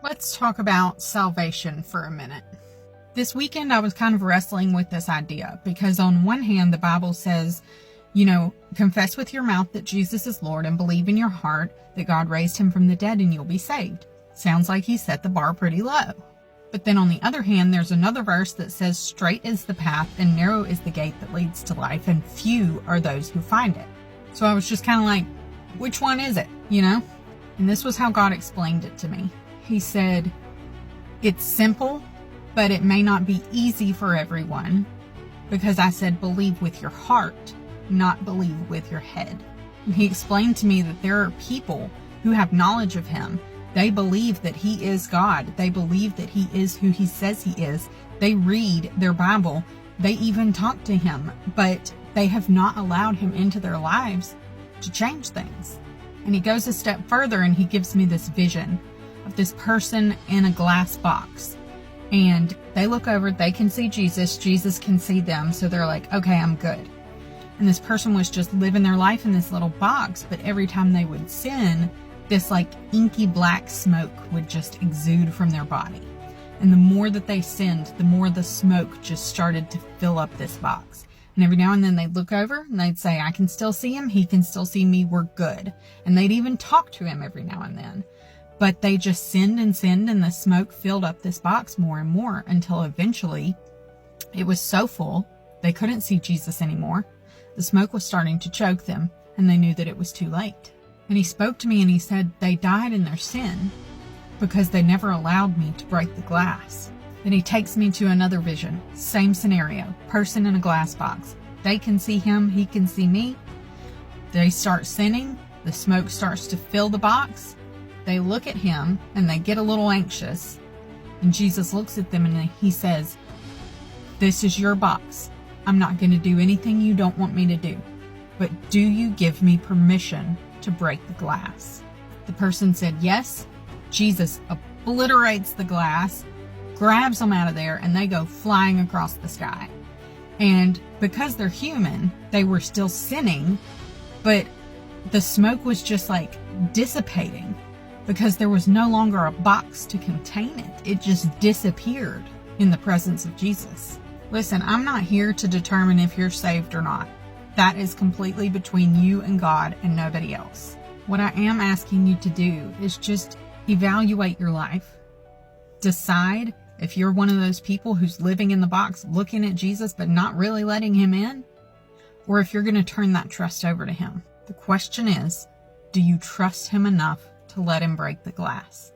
Let's talk about salvation for a minute. This weekend, I was kind of wrestling with this idea because on one hand, the Bible says, confess with your mouth that Jesus is Lord and believe in your heart that God raised him from the dead and you'll be saved. Sounds like he set the bar pretty low. But then on the other hand, there's another verse that says, straight is the path and narrow is the gate that leads to life and few are those who find it. So I was just kind of like, which one is it, And this was how God explained it to me. He said, it's simple, but it may not be easy for everyone because I said believe with your heart, not believe with your head. And he explained to me that there are people who have knowledge of him. They believe that he is God. They believe that he is who he says he is. They read their Bible. They even talk to him, but they have not allowed him into their lives to change things. And he goes a step further and he gives me this vision of this person in a glass box. And they look over, they can see Jesus, Jesus can see them. So they're like, okay, I'm good. And this person was just living their life in this little box. But every time they would sin, this like inky black smoke would just exude from their body. And the more that they sinned, the more the smoke just started to fill up this box. And every now and then they'd look over and they'd say, I can still see him. He can still see me. We're good. And they'd even talk to him every now and then. But they just sinned and sinned, and the smoke filled up this box more and more until eventually it was so full they couldn't see Jesus anymore. The smoke was starting to choke them, and they knew that it was too late. And he spoke to me and he said they died in their sin because they never allowed me to break the glass. Then he takes me to another vision. Same scenario. Person in a glass box. They can see him. He can see me. They start sinning. The smoke starts to fill the box. They look at him and they get a little anxious. And Jesus looks at them and he says, this is your box. I'm not going to do anything you don't want me to do. But do you give me permission to break the glass? The person said yes. Jesus obliterates the glass, grabs them out of there, and they go flying across the sky. And because they're human, they were still sinning, but the smoke was just like dissipating because there was no longer a box to contain it. It just disappeared in the presence of Jesus. Listen, I'm not here to determine if you're saved or not. That is completely between you and God and nobody else. What I am asking you to do is just evaluate your life. Decide if you're one of those people who's living in the box, looking at Jesus, but not really letting him in, or if you're going to turn that trust over to him. The question is, do you trust him enough to let him break the glass?